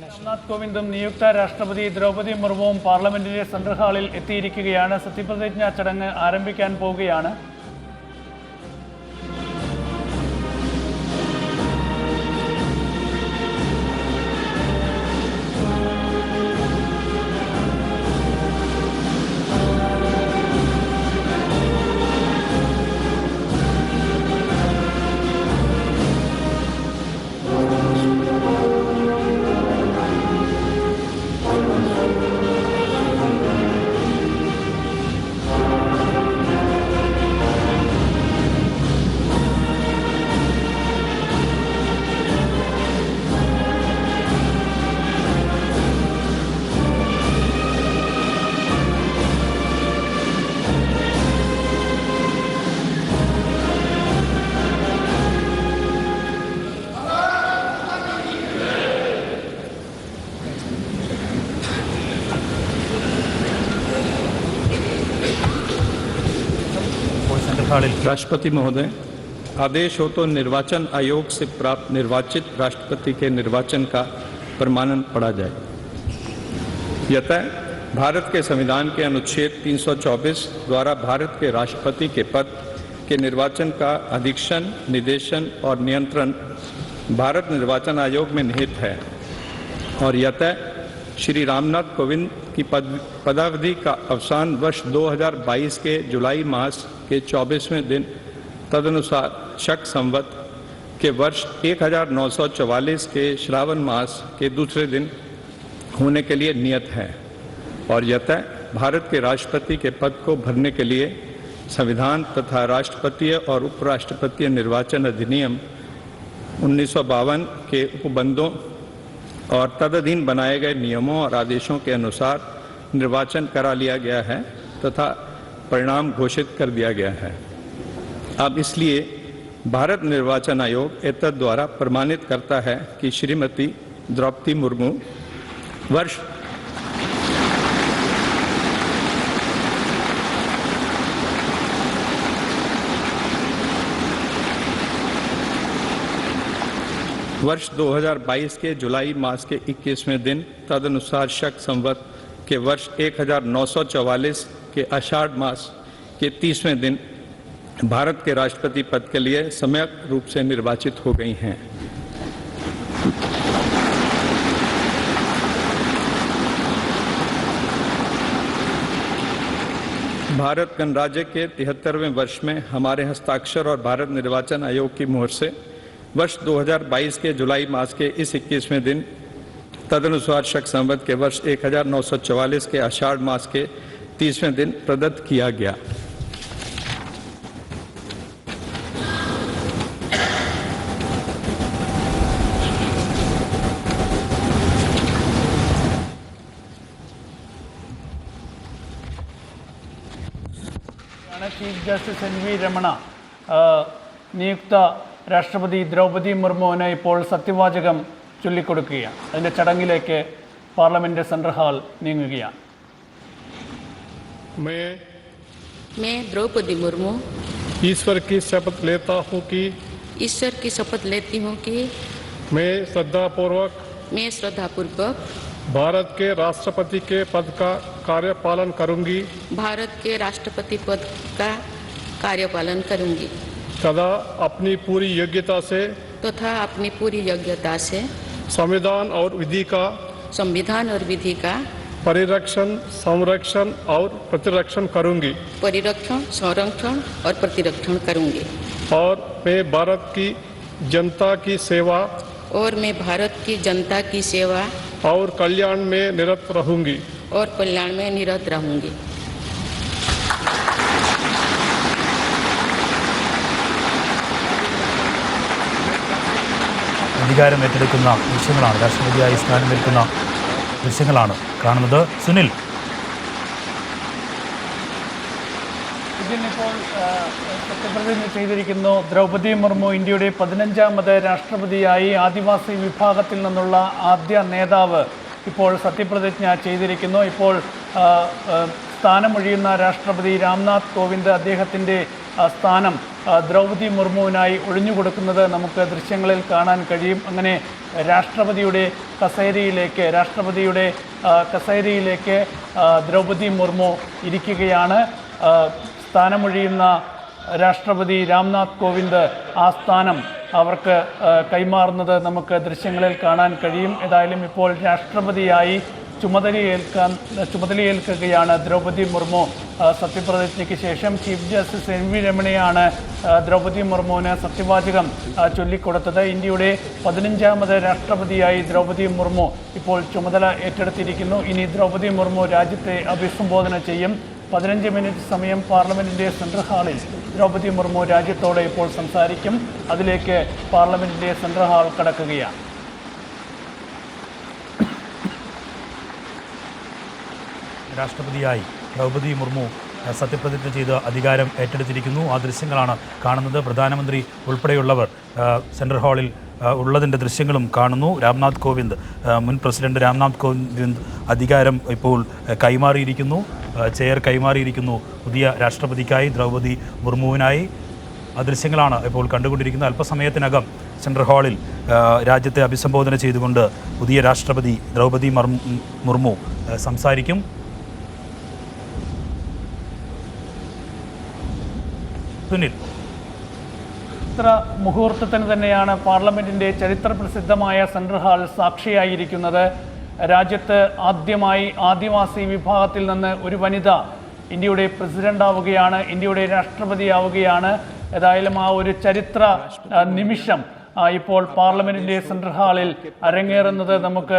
രാംനാഥ് കോവിന്ദും നിയുക്ത രാഷ്ട്രപതി ദ്രൗപദി മുർമുവും പാർലമെന്റിന്റെ സെൻട്രൽ ഹാളിൽ എത്തിയിരിക്കുകയാണ്. സത്യപ്രതിജ്ഞാ ചടങ്ങ് ആരംഭിക്കാൻ പോവുകയാണ്. राष्ट्रपति महोदय, आदेश हो तो निर्वाचन आयोग से प्राप्त निर्वाचित राष्ट्रपति के निर्वाचन का प्रमाणन पढ़ा जाए। यतः भारत के संविधान के अनुच्छेद 324 द्वारा भारत के राष्ट्रपति के पद के निर्वाचन का अधीक्षण, निर्देशन और नियंत्रण भारत निर्वाचन आयोग में निहित है और यतः श्री रामनाथ कोविंद की पदावधि का अवसान वर्ष 2022 के जुलाई मास के 24वें दिन तदनुसार शक संवत के वर्ष 1944 के श्रावण मास के दूसरे दिन होने के लिए नियत है और यतः भारत के राष्ट्रपति के पद को भरने के लिए संविधान तथा राष्ट्रपतीय और उपराष्ट्रपतीय निर्वाचन अधिनियम 1952 के उपबंधों और तदधीन बनाए गए नियमों और आदेशों के अनुसार निर्वाचन करा लिया गया है तथा परिणाम घोषित कर दिया गया है। अब इसलिए भारत निर्वाचन आयोग एतद द्वारा प्रमाणित करता है कि श्रीमती द्रौपदी मुर्मू वर्ष वर्ष 2022 के जुलाई मास के 21वें दिन तदनुसार शक संवत के वर्ष 1944 के आषाढ़ मास के 30वें दिन भारत के राष्ट्रपति पद के लिए सम्यक रूप से निर्वाचित हो गई हैं। भारत गणराज्य के 73वें वर्ष में हमारे हस्ताक्षर और भारत निर्वाचन आयोग की मोहर से वर्ष 2022 के जुलाई मास के इस 21वें दिन तदनुसार शक संवत के वर्ष 1944 के आषाढ़ मास के 30वें दिन प्रदत्त किया गया। Chief justice N V Ramana നിയുക്ത രാഷ്ട്രപതി ദ്രൗപദി മുർമുവിന് ഇപ്പോൾ സത്യവാചകം ചൊല്ലിക്കൊടുക്കുകയാണ്. അതിൻ്റെ ചടങ്ങിലേക്ക് പാർലമെന്റ് സെൻട്രൽ ഹാൾ നീങ്ങുകയാണ്. मैं द्रौपदी मुर्मू ईश्वर की शपथ लेता हूँ कि मैं श्रद्धापूर्वक भारत के राष्ट्रपति के पद का कार्यपालन करूंगी तथा अपनी पूरी योग्यता से संविधान और विधि का परिरक्षण, संरक्षण और प्रतिरक्षण करूंगी और मैं भारत की जनता की सेवा और कल्याण में निरत रहूंगी അധികാരം ഏറ്റെടുക്കുന്ന ദൃശ്യങ്ങളാണ്, രാഷ്ട്രപതിയായി സ്ഥാനമേൽക്കുന്ന ദൃശ്യങ്ങളാണ് കാണുന്നത്. സുനിൽ, ഇതിനിപ്പോൾ സത്യപ്രതിജ്ഞ ചെയ്തിരിക്കുന്നു. ദ്രൗപദി മുർമു ഇന്ത്യയുടെ 15ാമത് രാഷ്ട്രപതിയായി ആദിവാസി വിഭാഗത്തിൽ നിന്നുള്ള ആദ്യ നേതാവ് ഇപ്പോൾ സത്യപ്രതിജ്ഞ ചെയ്തിരിക്കുന്നു. ഇപ്പോൾ സ്ഥാനമൊഴിയുന്ന രാഷ്ട്രപതി രാംനാഥ് കോവിന്ദ് അദ്ദേഹത്തിൻ്റെ സ്ഥാനം ദ്രൗപദി മുർമുവിനായി ഒഴിഞ്ഞുകൊടുക്കുന്നത് നമുക്ക് ദൃശ്യങ്ങളിൽ കാണാൻ കഴിയും. അങ്ങനെ രാഷ്ട്രപതിയുടെ കസേരയിലേക്ക് ദ്രൗപദി മുർമു ഇരിക്കുകയാണ്. സ്ഥാനമൊഴിയുന്ന രാഷ്ട്രപതി രാംനാഥ് കോവിന്ദ് ആ സ്ഥാനം അവർക്ക് കൈമാറുന്നത് നമുക്ക് ദൃശ്യങ്ങളിൽ കാണാൻ കഴിയും. ഏതായാലും ഇപ്പോൾ രാഷ്ട്രപതിയായി ചുമതലയേൽക്കുകയാണ് ദ്രൗപദി മുർമു. സത്യപ്രതിജ്ഞയ്ക്ക് ശേഷം ചീഫ് ജസ്റ്റിസ് എൻ വി രമണയാണ് ദ്രൗപദി മുർമുവിന് സത്യവാചകം ചൊല്ലിക്കൊടുത്തത്. ഇന്ത്യയുടെ 15ാമത് രാഷ്ട്രപതിയായി ദ്രൗപദി മുർമു ഇപ്പോൾ ചുമതല ഏറ്റെടുത്തിരിക്കുന്നു. ഇനി ദ്രൗപദി മുർമു രാജ്യത്തെ അഭിസംബോധന ചെയ്യും. 15 മിനിറ്റ് സമയം പാർലമെന്റിന്റെ സെൻട്രൽ ഹാളിൽ ദ്രൗപദി മുർമു രാജ്യത്തോടെ ഇപ്പോൾ സംസാരിക്കും. അതിലേക്ക് പാർലമെന്റിന്റെ സെൻട്രൽ ഹാൾ കടക്കുകയാണ്. രാഷ്ട്രപതിയായി ദ്രൗപദി മുർമു സത്യപ്രതിജ്ഞ ചെയ്ത് അധികാരം ഏറ്റെടുത്തിരിക്കുന്നു. ആ ദൃശ്യങ്ങളാണ് കാണുന്നത്. പ്രധാനമന്ത്രി ഉൾപ്പെടെയുള്ളവർ സെൻട്രൽ ഹാളിൽ ഉള്ളതിൻ്റെ ദൃശ്യങ്ങളും കാണുന്നു. രാംനാഥ് കോവിന്ദ്, മുൻ പ്രസിഡന്റ് രാംനാഥ് കോവിന്ദ് അധികാരം ഇപ്പോൾ കൈമാറിയിരിക്കുന്നു. ചെയർ കൈമാറിയിരിക്കുന്നു പുതിയ രാഷ്ട്രപതിക്കായി, ദ്രൗപദി മുർമുവിനായി. ആ ദൃശ്യങ്ങളാണ് ഇപ്പോൾ കണ്ടുകൊണ്ടിരിക്കുന്നത്. അല്പസമയത്തിനകം സെൻട്രൽ ഹാളിൽ രാജ്യത്തെ അഭിസംബോധന ചെയ്തുകൊണ്ട് പുതിയ രാഷ്ട്രപതി ദ്രൗപദി മുർമു സംസാരിക്കും. സുനിൽ, ചരിത്ര മുഹൂർത്തത്തിന് തന്നെയാണ് പാർലമെന്റിന്റെ ചരിത്ര പ്രസിദ്ധമായ സെൻട്രൽ ഹാൾ സാക്ഷിയായിരിക്കുന്നത്. രാജ്യത്ത് ആദ്യമായി ആദിവാസി വിഭാഗത്തിൽ നിന്ന് ഒരു വനിത ഇന്ത്യയുടെ പ്രസിഡന്റാവുകയാണ്, ഇന്ത്യയുടെ രാഷ്ട്രപതിയാവുകയാണ്. ഏതായാലും ആ ഒരു ചരിത്ര നിമിഷം ഇപ്പോൾ പാർലമെന്റിന്റെ സെൻട്രൽ ഹാളിൽ അരങ്ങേറുന്നത് നമുക്ക്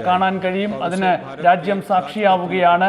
കാണാൻ കഴിയും. അതിന് രാജ്യം സാക്ഷിയാവുകയാണ്.